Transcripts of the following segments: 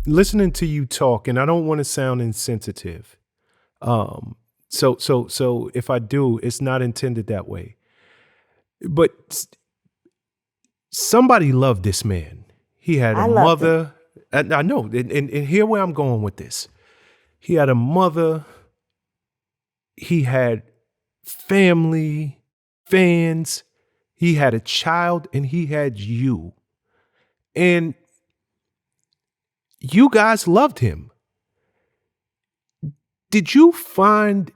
listening to you talk, and I don't want to sound insensitive. So if I do, it's not intended that way. But somebody loved this man. He had a mother. I know, and here where I'm going with this. He had a mother. He had family, fans. He had a child, and he had you. And you guys loved him. Did you find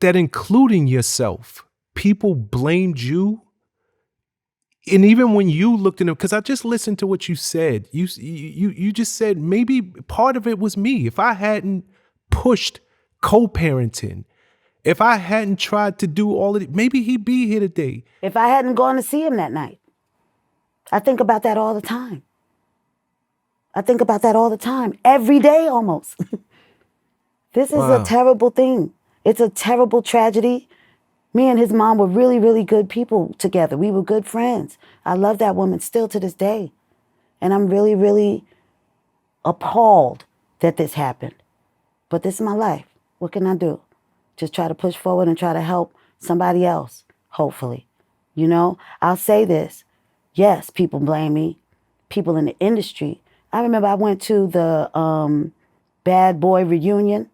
that, including yourself, people blamed you? And even when you looked at him, because I just listened to what you said, you just said maybe part of it was me. If I hadn't pushed co-parenting, if I hadn't tried to do all of it, maybe he'd be here today. If I hadn't gone to see him that night. I think about that all the time. Every day almost. This is a terrible thing. It's a terrible tragedy. Me and his mom were really, really good people together. We were good friends. I love that woman still to this day. And I'm really, really appalled that this happened. But this is my life. What can I do? Just try to push forward and try to help somebody else, hopefully. You know, I'll say this. Yes, people blame me. People in the industry. I remember I went to the Bad Boy reunion.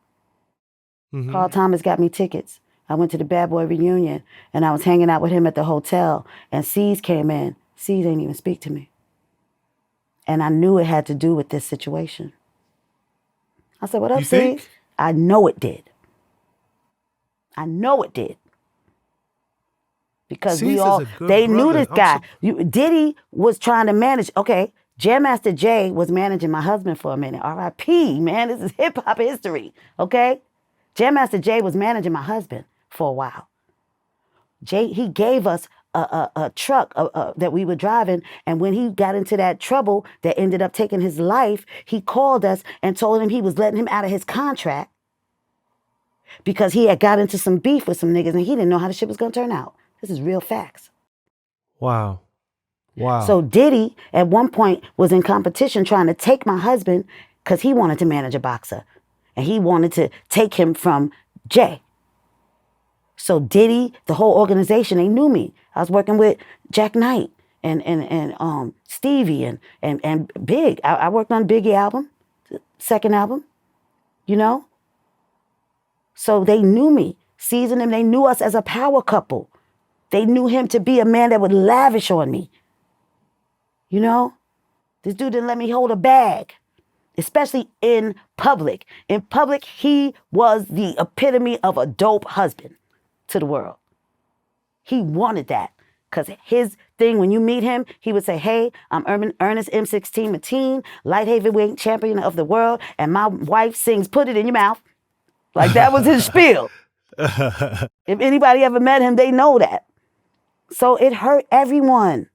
Mm-hmm. Carl Thomas got me tickets. I went to the Bad Boy reunion, and I was hanging out with him at the hotel, and Cease came in. Cease didn't even speak to me. And I knew it had to do with this situation. I said, what up, Cease? I know it did. Because they knew this guy. Diddy was trying to manage, Jam Master Jay was managing my husband for a minute. R.I.P., man, this is hip-hop history, okay? Jam Master Jay was managing my husband for a while. He gave us a truck that we were driving, and when he got into that trouble that ended up taking his life, he called us and told him he was letting him out of his contract because he had got into some beef with some niggas, and he didn't know how the shit was going to turn out. This is real facts. Wow. So Diddy, at one point, was in competition trying to take my husband because he wanted to manage a boxer. And he wanted to take him from Jay. So Diddy, the whole organization, they knew me. I was working with Jack Knight and Stevie and Big. I worked on Biggie album, second album, you know? So they knew me. Seasoned him, they knew us as a power couple. They knew him to be a man that would lavish on me. You know? This dude didn't let me hold a bag, especially in public. In public, he was the epitome of a dope husband to the world. He wanted that because his thing, when you meet him, he would say, hey, I'm Ernest M16 Mateen, light heavyweight champion of the world, and my wife sings Put It in Your Mouth. Like that was his spiel. If anybody ever met him, they know that. So it hurt everyone.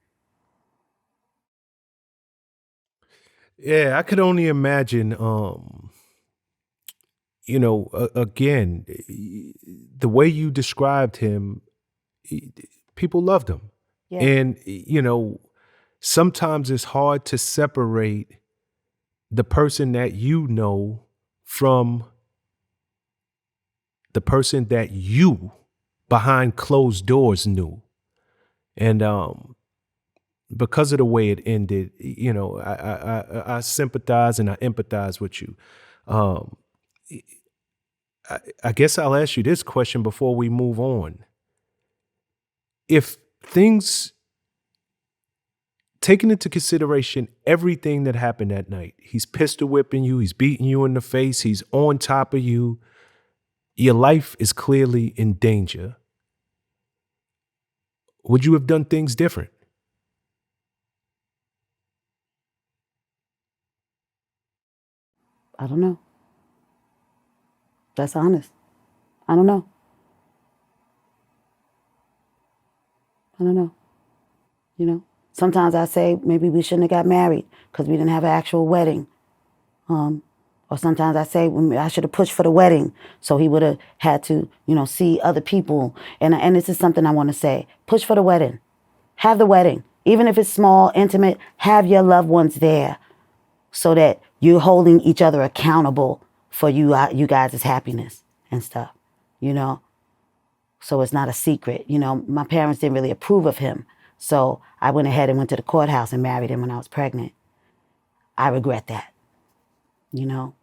Yeah, I could only imagine, again, the way you described him, people loved him. Yeah. And, sometimes it's hard to separate the person that you know from the person that you, behind closed doors, knew. And because of the way it ended, I sympathize and I empathize with you. I guess I'll ask you this question before we move on. If things, taking into consideration everything that happened that night, he's pistol whipping you, he's beating you in the face, he's on top of you, your life is clearly in danger. Would you have done things different? I don't know. That's honest. I don't know. Sometimes I say maybe we shouldn't have got married because we didn't have an actual wedding. Or sometimes I say I should have pushed for the wedding so he would have had to, see other people. And this is something I want to say. Push for the wedding. Have the wedding. Even if it's small, intimate, have your loved ones there. so that you're holding each other accountable for you guys' happiness and stuff, you know? So it's not a secret. You know, my parents didn't really approve of him. So I went ahead and went to the courthouse and married him when I was pregnant. I regret that, you know?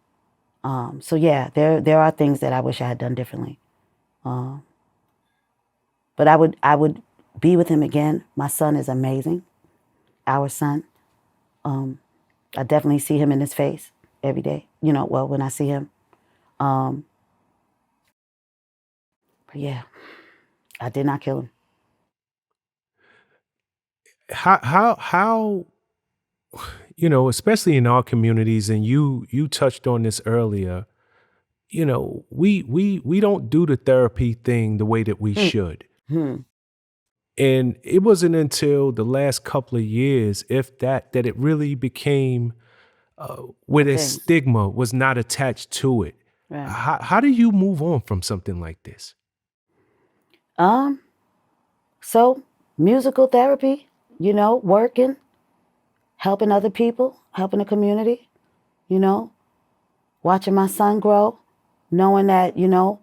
So yeah, there are things that I wish I had done differently. But I would be with him again. My son is amazing. Our son. I definitely see him in his face every day. You know, well, when I see him. But yeah, I did not kill him. How you know, especially in our communities, and you touched on this earlier, you know, we don't do the therapy thing the way that we should. And it wasn't until the last couple of years, if that, that it really became where the Things. stigma was not attached to it. Right. How do you move on from something like this? So musical therapy, you know, working, helping other people, helping the community, you know, watching my son grow, knowing that, you know,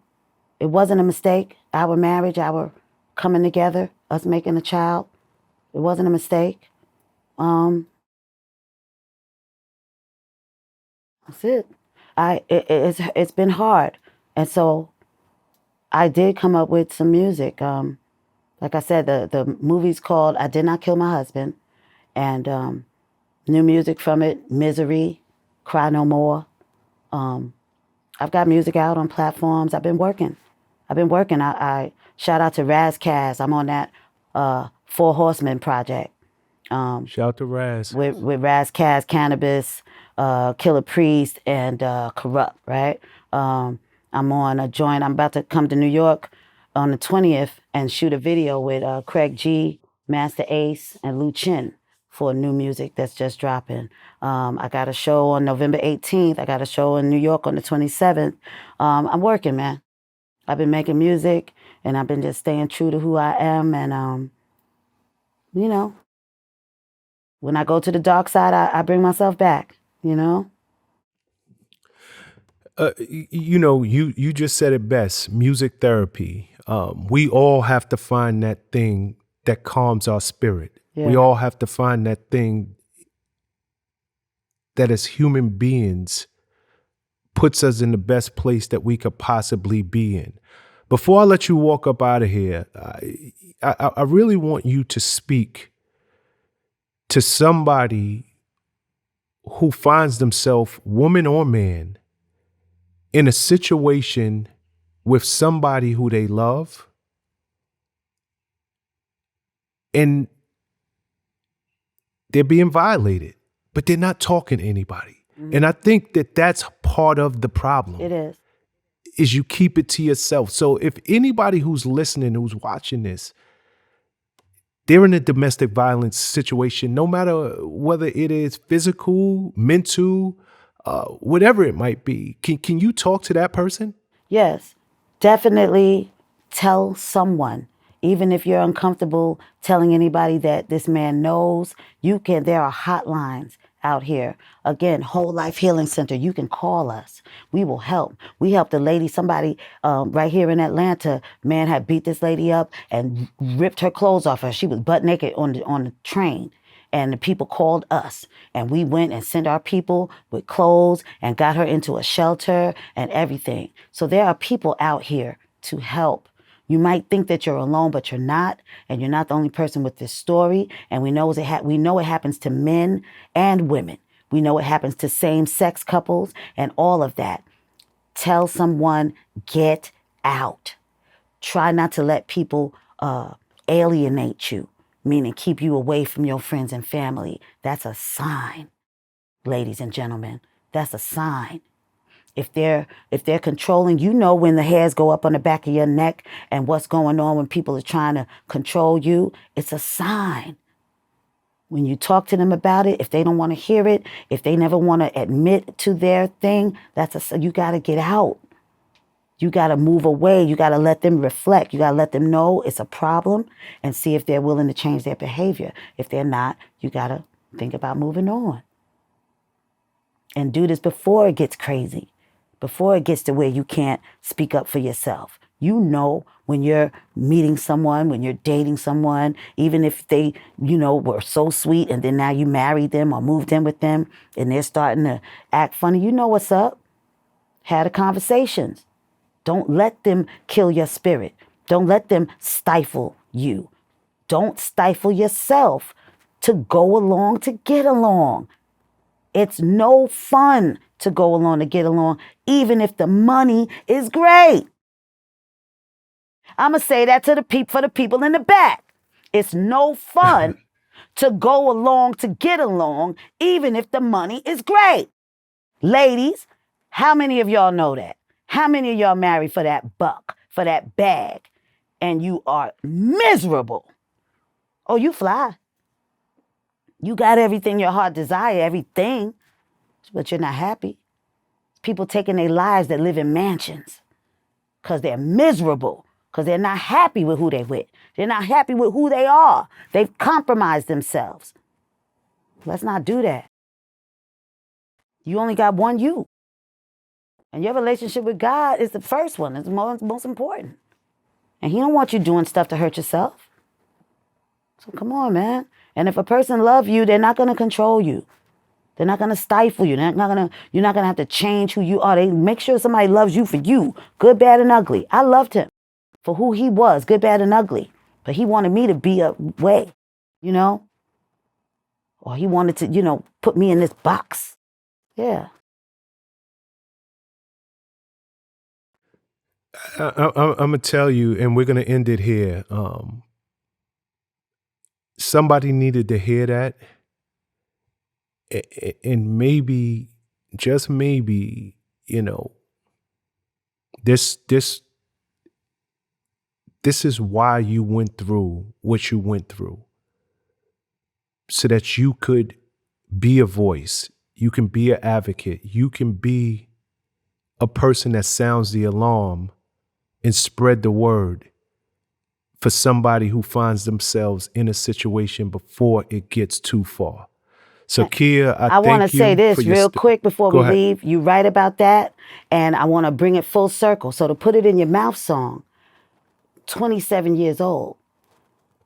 it wasn't a mistake. Our marriage, our coming together, us making a child, it wasn't a mistake. That's it. It's been hard, and so I did come up with some music. Like I said, the movie's called "I Did Not Kill My Husband," and new music from it: "Misery," "Cry No More." I've got music out on platforms. I've been working. I shout out to Razkaz. I'm on that Four Horsemen project. Shout out to Raz. with Razkaz, Cannabis, Killer Priest, and Corrupt, right? I'm on a joint. I'm about to come to New York on the 20th and shoot a video with Craig G, Master Ace, and Lou Chin for new music that's just dropping. I got a show on November 18th. I got a show in New York on the 27th. I'm working, man. I've been making music, and I've been just staying true to who I am, and you know, when I go to the dark side, I bring myself back, you know? You know, you just said it best. Music therapy. We all have to find that thing that calms our spirit. We Yeah. all have to find that thing that, as human beings, puts us in the best place that we could possibly be in. Before I let you walk up out of here, I really want you to speak to somebody who finds themselves, woman or man, in a situation with somebody who they love, and they're being violated, but they're not talking to anybody. And I think that that's part of the problem. It is you keep it to yourself. So if anybody who's listening, who's watching this, they're in a domestic violence situation, no matter whether it is physical, mental, whatever it might be. Can you talk to that person? Yes, definitely tell someone. Even if you're uncomfortable telling anybody that this man knows, there are hotlines out here. Again, Whole Life Healing Center, you can call us. We will help. We helped a lady, somebody right here in Atlanta, man had beat this lady up and ripped her clothes off her. She was butt naked on the train. And the people called us, and we went and sent our people with clothes and got her into a shelter and everything. So there are people out here to help. You might think that you're alone, but you're not, and you're not the only person with this story. And we know it happens to men and women. We know it happens to same-sex couples and all of that. Tell someone, get out. Try not to let people alienate you, meaning keep you away from your friends and family. That's a sign, ladies and gentlemen. That's a sign. If they're controlling, you know when the hairs go up on the back of your neck and what's going on when people are trying to control you, it's a sign. When you talk to them about it, if they don't want to hear it, if they never want to admit to their thing, you got to get out. You got to move away. You got to let them reflect. You got to let them know it's a problem and see if they're willing to change their behavior. If they're not, you got to think about moving on. And do this before it gets crazy, before it gets to where you can't speak up for yourself. You know when you're meeting someone, when you're dating someone, even if they, were so sweet and then now you married them or moved in with them and they're starting to act funny, you know what's up. Had a conversations. Don't let them kill your spirit. Don't let them stifle you. Don't stifle yourself to go along to get along. It's no fun to go along to get along, even if the money is great. I'm going to say that to for the people in the back. It's no fun to go along to get along, even if the money is great. Ladies, how many of y'all know that? How many of y'all married for that buck, for that bag, and you are miserable? Oh, you fly. You got everything your heart desire, everything, but you're not happy. People taking their lives that live in mansions because they're miserable, because they're not happy with who they're with. They're not happy with who they are. They've compromised themselves. Let's not do that. You only got one you. And your relationship with God is the first one. It's the most important. And he don't want you doing stuff to hurt yourself. So come on, man. And if a person loves you, they're not going to control you. They're not going to stifle you. You're not going to have to change who you are. They make sure somebody loves you for you, good, bad, and ugly. I loved him for who he was, good, bad, and ugly. But he wanted me to be a way, or he wanted to, put me in this box. Yeah. I'm going to tell you, and we're going to end it here. Somebody needed to hear that. And maybe, just maybe, this is why you went through what you went through. So that you could be a voice. You can be an advocate. You can be a person that sounds the alarm and spread the word for somebody who finds themselves in a situation before it gets too far. So, Kia, I want to say this real quick before we leave. You're right about that. And I want to bring it full circle. So to put it in your mouth song, 27 years old,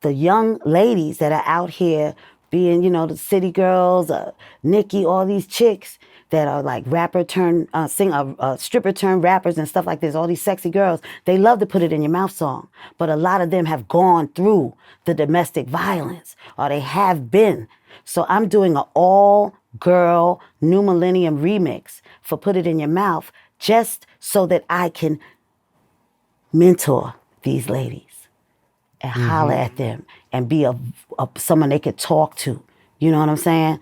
the young ladies that are out here being, the city girls, Nikki, all these chicks that are like rapper turn, stripper turn rappers and stuff like this, all these sexy girls, they love to put it in your mouth song. But a lot of them have gone through the domestic violence, or they have been. So I'm doing an all-girl New Millennium remix for Put It In Your Mouth, just so that I can mentor these ladies and holler at them and be someone they could talk to. You know what I'm saying?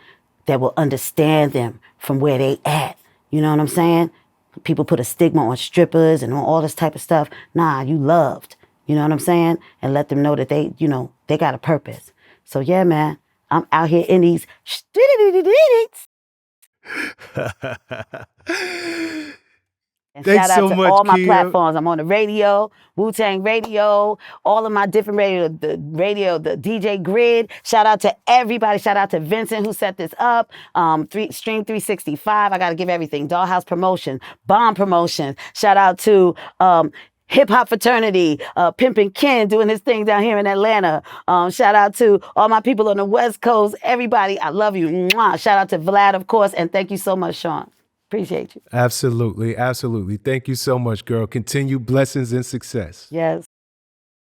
That will understand them from where they at. You know what I'm saying? People put a stigma on strippers and on all this type of stuff. Nah, you loved. You know what I'm saying? And let them know that they, they got a purpose. So yeah, man. I'm out here in these and Thanks shout out so to much, all my Kia. platforms. I'm on the radio, Wu-Tang Radio, all of my different the DJ Grid. Shout out to everybody. Shout out to Vincent who set this up. Stream 365. I got to give everything. Dollhouse Promotion, Bomb Promotion. Shout out to Hip Hop Fraternity, Pimpin' Ken doing his thing down here in Atlanta. Shout out to all my people on the West Coast. Everybody, I love you. Mwah. Shout out to Vlad, of course. And thank you so much, Shawn. Appreciate you. Absolutely. Absolutely. Thank you so much, girl. Continue blessings and success. Yes.